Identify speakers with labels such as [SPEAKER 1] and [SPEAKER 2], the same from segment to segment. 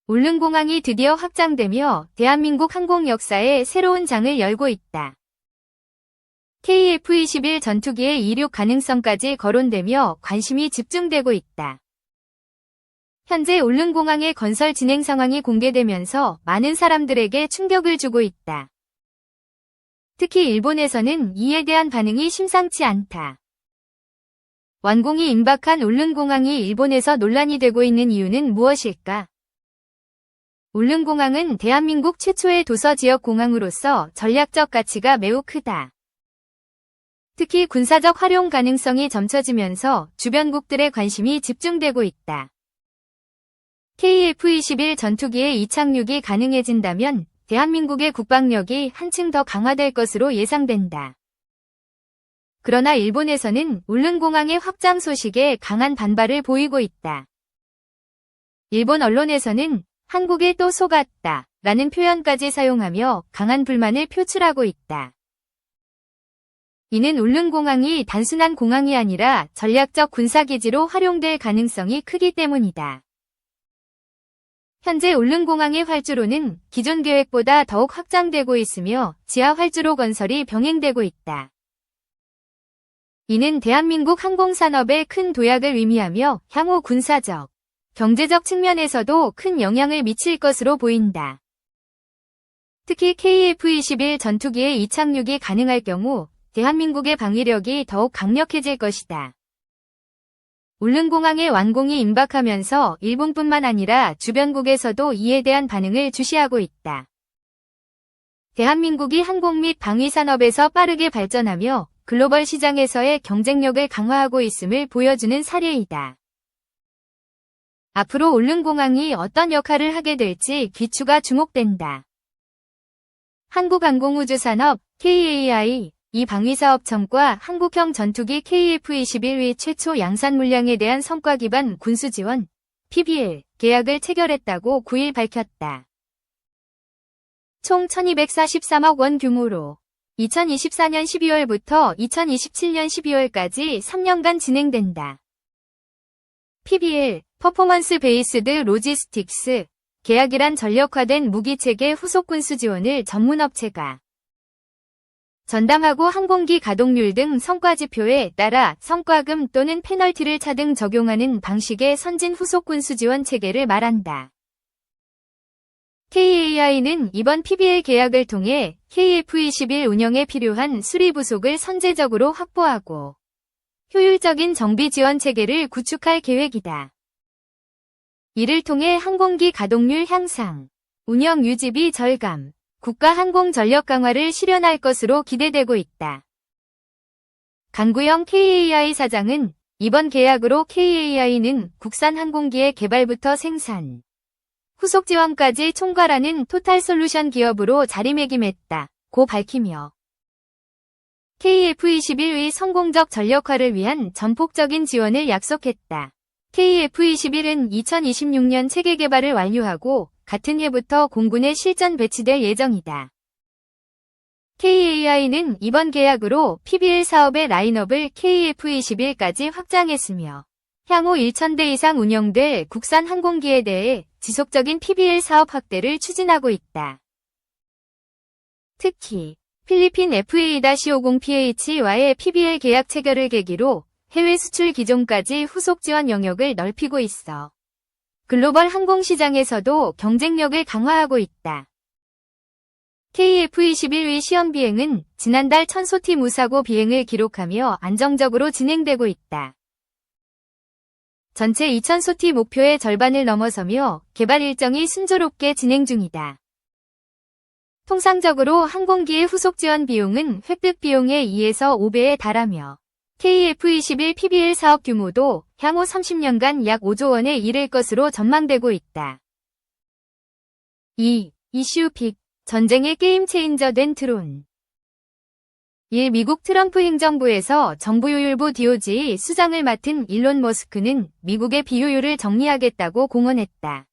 [SPEAKER 1] 울릉공항이 드디어 확장되며 대한민국 항공 역사에 새로운 장을 열고 있다. KF-21 전투기의 이륙 가능성까지 거론되며 관심이 집중되고 있다. 현재 울릉공항의 건설 진행 상황이 공개되면서 많은 사람들에게 충격을 주고 있다. 특히 일본에서는 이에 대한 반응이 심상치 않다. 완공이 임박한 울릉공항이 일본에서 논란이 되고 있는 이유는 무엇일까? 울릉공항은 대한민국 최초의 도서 지역 공항으로서 전략적 가치가 매우 크다. 특히 군사적 활용 가능성이 점쳐지면서 주변국들의 관심이 집중되고 있다. KF-21 전투기의 이착륙이 가능해진다면 대한민국의 국방력이 한층 더 강화될 것으로 예상된다. 그러나 일본에서는 울릉공항의 확장 소식에 강한 반발을 보이고 있다. 일본 언론에서는 한국에 또 속았다 라는 표현까지 사용하며 강한 불만을 표출하고 있다. 이는 울릉공항이 단순한 공항이 아니라 전략적 군사기지로 활용될 가능성이 크기 때문이다. 현재 울릉공항의 활주로는 기존 계획보다 더욱 확장되고 있으며 지하 활주로 건설이 병행되고 있다. 이는 대한민국 항공산업에 큰 도약을 의미하며 향후 군사적, 경제적 측면에서도 큰 영향을 미칠 것으로 보인다. 특히 KF-21 전투기의 이착륙이 가능할 경우 대한민국의 방위력이 더욱 강력해질 것이다. 울릉공항의 완공이 임박하면서 일본뿐만 아니라 주변국에서도 이에 대한 반응을 주시하고 있다. 대한민국이 항공 및 방위산업에서 빠르게 발전하며 글로벌 시장에서의 경쟁력을 강화하고 있음을 보여주는 사례이다. 앞으로 울릉공항이 어떤 역할을 하게 될지 귀추가 주목된다. 한국항공우주산업 KAI 이 방위사업청과 한국형 전투기 KF-21의 최초 양산 물량에 대한 성과 기반 군수지원 PBL 계약을 체결했다고 9일 밝혔다. 총 1243억 원 규모로 2024년 12월부터 2027년 12월까지 3년간 진행된다. PBL 퍼포먼스 베이스드 로지스틱스 계약이란 전력화된 무기체계 후속 군수 지원을 전문업체가 전담하고 항공기 가동률 등 성과지표에 따라 성과금 또는 페널티를 차등 적용하는 방식의 선진 후속 군수 지원 체계를 말한다. KAI는 이번 PBL 계약을 통해 KF-21 운영에 필요한 수리 부속을 선제적으로 확보하고 효율적인 정비 지원 체계를 구축할 계획이다. 이를 통해 항공기 가동률 향상, 운영 유지비 절감, 국가 항공 전력 강화를 실현할 것으로 기대되고 있다. 강구영 KAI 사장은 이번 계약으로 KAI는 국산 항공기의 개발부터 생산, 후속 지원까지 총괄하는 토탈솔루션 기업으로 자리매김했다고 밝히며 KF-21의 성공적 전력화를 위한 전폭적인 지원을 약속했다. KF-21은 2026년 체계 개발을 완료하고 같은 해부터 공군에 실전 배치될 예정이다. KAI는 이번 계약으로 PBL 사업의 라인업을 KF-21까지 확장했으며 향후 1,000대 이상 운영될 국산 항공기에 대해 지속적인 PBL 사업 확대를 추진하고 있다. 특히 필리핀 FA-50PH와의 PBL 계약 체결을 계기로 해외 수출 기종까지 후속 지원 영역을 넓히고 있어 글로벌 항공시장에서도 경쟁력을 강화하고 있다. KF-21의 시험 비행은 지난달 1000소티 무사고 비행을 기록하며 안정적으로 진행되고 있다. 전체 2000소티 목표의 절반을 넘어서며 개발 일정이 순조롭게 진행 중이다. 통상적으로 항공기의 후속 지원 비용은 획득 비용의 2에서 5배에 달하며 KF-21 PBL 사업 규모도 향후 30년간 약 5조 원에 이를 것으로 전망되고 있다. 2. 이슈 픽. 전쟁의 게임 체인저 된 드론. 1. 미국 트럼프 행정부에서 정부요율부 DOJ 수장을 맡은 일론 머스크는 미국의 비효율을 정리하겠다고 공언했다.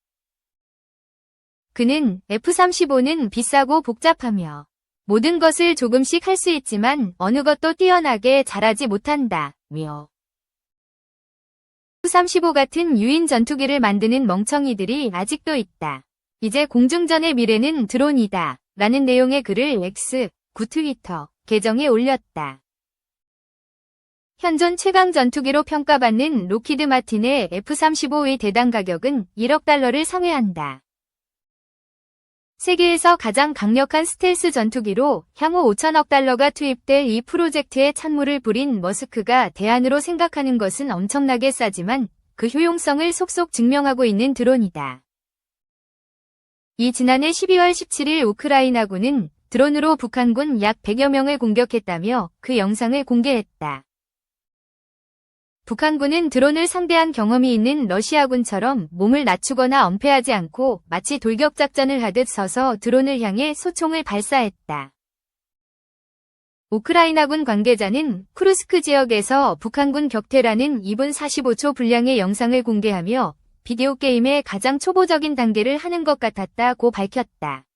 [SPEAKER 1] 그는 F-35는 비싸고 복잡하며 모든 것을 조금씩 할 수 있지만 어느 것도 뛰어나게 잘하지 못한다. 며 Su-35 같은 유인 전투기를 만드는 멍청이들이 아직도 있다. 이제 공중전의 미래는 드론이다. 라는 내용의 글을 X9 트위터 계정에 올렸다. 현존 최강 전투기로 평가받는 록히드 마틴의 F-35의 대당 가격은 1억 달러를 상회한다. 세계에서 가장 강력한 스텔스 전투기로 향후 5천억 달러가 투입될 이 프로젝트에 찬물을 뿌린 머스크가 대안으로 생각하는 것은 엄청나게 싸지만 그 효용성을 속속 증명하고 있는 드론이다. 이 지난해 12월 17일 우크라이나군은 드론으로 북한군 약 100여 명을 공격했다며 그 영상을 공개했다. 북한군은 드론을 상대한 경험이 있는 러시아군처럼 몸을 낮추거나 엄폐하지 않고 마치 돌격작전을 하듯 서서 드론을 향해 소총을 발사했다. 우크라이나군 관계자는 쿠르스크 지역에서 북한군 격퇴라는 2분 45초 분량의 영상을 공개하며 비디오 게임의 가장 초보적인 단계를 하는 것 같았다고 밝혔다.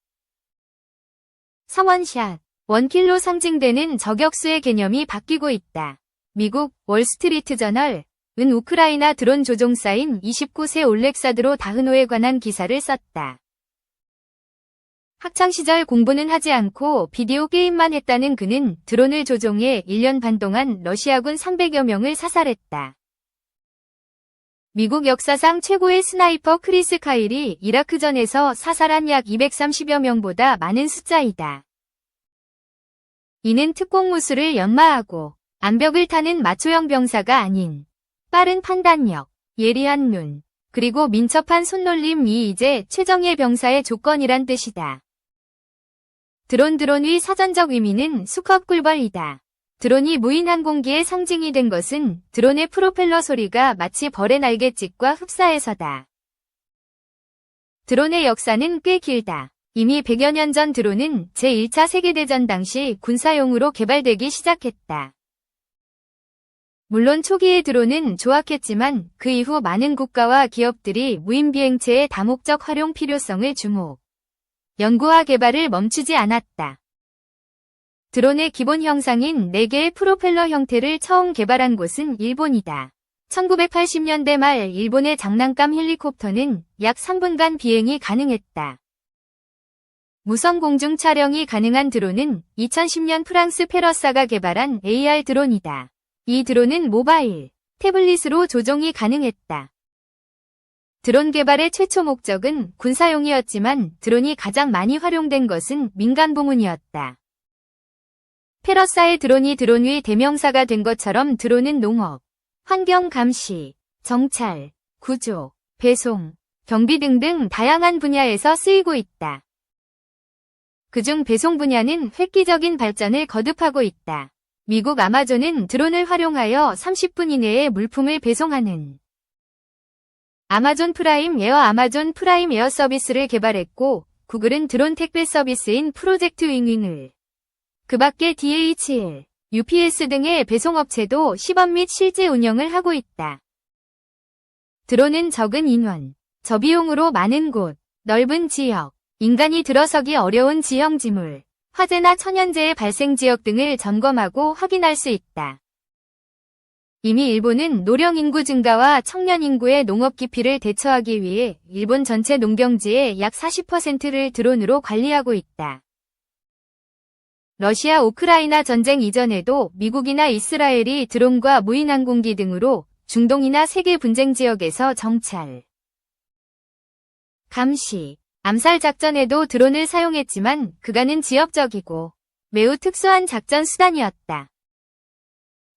[SPEAKER 1] 성원샷, 원킬로 상징되는 저격수의 개념이 바뀌고 있다. 미국 월스트리트저널은 우크라이나 드론 조종사인 29세 올렉사드로 다흐노에 관한 기사를 썼다. 학창시절 공부는 하지 않고 비디오 게임만 했다는 그는 드론을 조종해 1년 반 동안 러시아군 300여 명을 사살했다. 미국 역사상 최고의 스나이퍼 크리스 카일이 이라크전에서 사살한 약 230여 명보다 많은 숫자이다. 이는 특공무술을 연마하고 암벽을 타는 마초형 병사가 아닌 빠른 판단력, 예리한 눈, 그리고 민첩한 손놀림이 이제 최정예 병사의 조건이란 뜻이다. 드론의 사전적 의미는 수컷 꿀벌이다. 드론이 무인 항공기의 상징이 된 것은 드론의 프로펠러 소리가 마치 벌의 날갯짓과 흡사해서다. 드론의 역사는 꽤 길다. 이미 100여 년 전 드론은 제1차 세계대전 당시 군사용으로 개발되기 시작했다. 물론 초기의 드론은 조악했지만 그 이후 많은 국가와 기업들이 무인 비행체의 다목적 활용 필요성을 주목, 연구와 개발을 멈추지 않았다. 드론의 기본 형상인 4개의 프로펠러 형태를 처음 개발한 곳은 일본이다. 1980년대 말 일본의 장난감 헬리콥터는 약 3분간 비행이 가능했다. 무선 공중 촬영이 가능한 드론은 2010년 프랑스 페러사가 개발한 AR 드론이다. 이 드론은 모바일, 태블릿으로 조종이 가능했다. 드론 개발의 최초 목적은 군사용이었지만 드론이 가장 많이 활용된 것은 민간 부문이었다. 페러사의 드론이 드론 위 대명사가 된 것처럼 드론은 농업, 환경 감시, 정찰, 구조, 배송, 경비 등등 다양한 분야에서 쓰이고 있다. 그중 배송 분야는 획기적인 발전을 거듭하고 있다. 미국 아마존은 드론을 활용하여 30분 이내에 물품을 배송하는 아마존 프라임 에어 서비스를 개발했고, 구글은 드론 택배 서비스인 프로젝트 윙윙을, 그 밖에 DHL, UPS 등의 배송업체도 시범 및 실제 운영을 하고 있다. 드론은 적은 인원, 저비용으로 많은 곳, 넓은 지역, 인간이 들어서기 어려운 지형지물, 화재나 천연재해 발생 지역 등을 점검하고 확인할 수 있다. 이미 일본은 노령 인구 증가와 청년 인구의 농업 기피를 대처하기 위해 일본 전체 농경지의 약 40%를 드론으로 관리하고 있다. 러시아 우크라이나 전쟁 이전에도 미국이나 이스라엘이 드론과 무인 항공기 등으로 중동이나 세계 분쟁 지역에서 정찰, 감시, 암살 작전에도 드론을 사용했지만 그가는 지역적이고 매우 특수한 작전 수단이었다.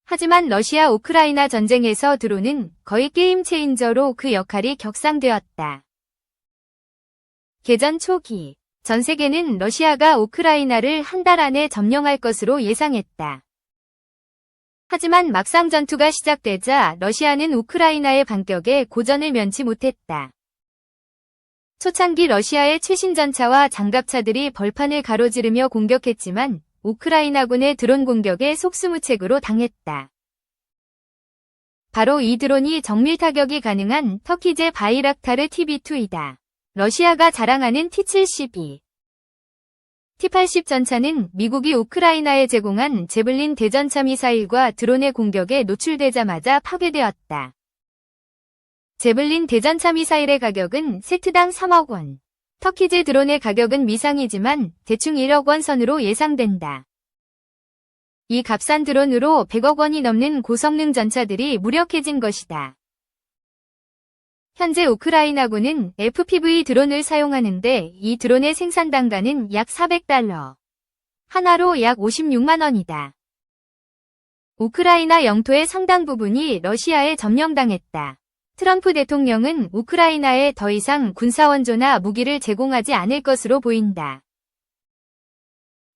[SPEAKER 1] 하지만 러시아 우크라이나 전쟁에서 드론은 거의 게임 체인저로 그 역할이 격상되었다. 개전 초기, 전 세계는 러시아가 우크라이나를 한 달 안에 점령할 것으로 예상했다. 하지만 막상 전투가 시작되자 러시아는 우크라이나의 반격에 고전을 면치 못했다. 초창기 러시아의 최신 전차와 장갑차들이 벌판을 가로지르며 공격했지만 우크라이나군의 드론 공격에 속수무책으로 당했다. 바로 이 드론이 정밀 타격이 가능한 터키제 바이락타르 TB2이다. 러시아가 자랑하는 T-72, T-80 전차는 미국이 우크라이나에 제공한 제블린 대전차 미사일과 드론의 공격에 노출되자마자 파괴되었다. 제블린 대전차 미사일의 가격은 세트당 3억 원. 터키제 드론의 가격은 미상이지만 대충 1억 원 선으로 예상된다. 이 값싼 드론으로 100억 원이 넘는 고성능 전차들이 무력해진 것이다. 현재 우크라이나군은 FPV 드론을 사용하는데 이 드론의 생산 단가는 약 $400, 하나로 약 56만 원이다. 우크라이나 영토의 상당 부분이 러시아에 점령당했다. 트럼프 대통령은 우크라이나에 더 이상 군사원조나 무기를 제공하지 않을 것으로 보인다.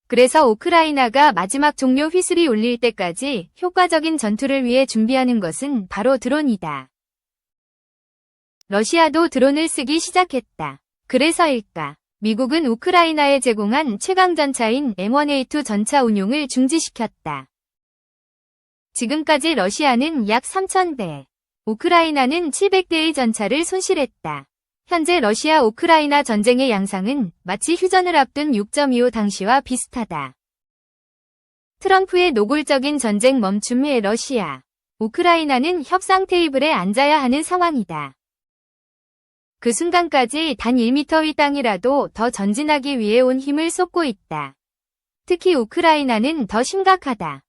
[SPEAKER 1] 그래서 우크라이나가 마지막 종료 휘슬이 울릴 때까지 효과적인 전투를 위해 준비하는 것은 바로 드론이다. 러시아도 드론을 쓰기 시작했다. 그래서일까? 미국은 우크라이나에 제공한 최강 전차인 M1A2 전차 운용을 중지시켰다. 지금까지 러시아는 약 3,000대, 우크라이나는 700대의 전차를 손실했다. 현재 러시아 우크라이나 전쟁의 양상은 마치 휴전을 앞둔 6.25 당시와 비슷하다. 트럼프의 노골적인 전쟁 멈춤에 러시아, 우크라이나는 협상 테이블에 앉아야 하는 상황이다. 그 순간까지 단 1m의 땅이라도 더 전진하기 위해 온 힘을 쏟고 있다. 특히 우크라이나는 더 심각하다.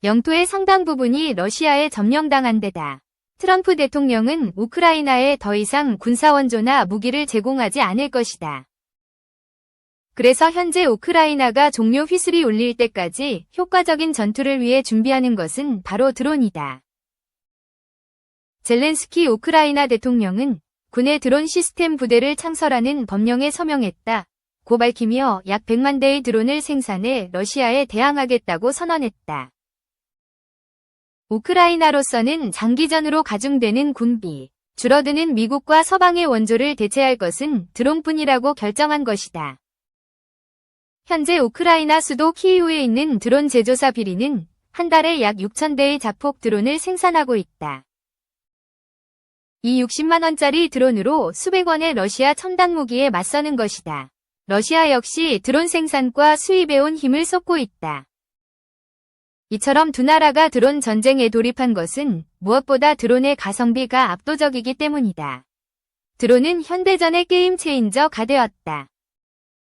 [SPEAKER 1] 영토의 상당 부분이 러시아에 점령당한 데다 트럼프 대통령은 우크라이나에 더 이상 군사원조나 무기를 제공하지 않을 것이다. 그래서 현재 우크라이나가 종료 휘슬이 울릴 때까지 효과적인 전투를 위해 준비하는 것은 바로 드론이다. 젤렌스키 우크라이나 대통령은 군의 드론 시스템 부대를 창설하는 법령에 서명했다. 고 밝히며 약 100만 대의 드론을 생산해 러시아에 대항하겠다고 선언했다. 우크라이나로서는 장기전으로 가중되는 군비, 줄어드는 미국과 서방의 원조를 대체할 것은 드론뿐이라고 결정한 것이다. 현재 우크라이나 수도 키이우에 있는 드론 제조사 비리는 한 달에 약 6,000대의 자폭 드론을 생산하고 있다. 이 60만 원짜리 드론으로 수백 원의 러시아 첨단 무기에 맞서는 것이다. 러시아 역시 드론 생산과 수입에 온 힘을 쏟고 있다. 이처럼 두 나라가 드론 전쟁에 돌입한 것은 무엇보다 드론의 가성비가 압도적이기 때문이다. 드론은 현대전의 게임 체인저가 되었다.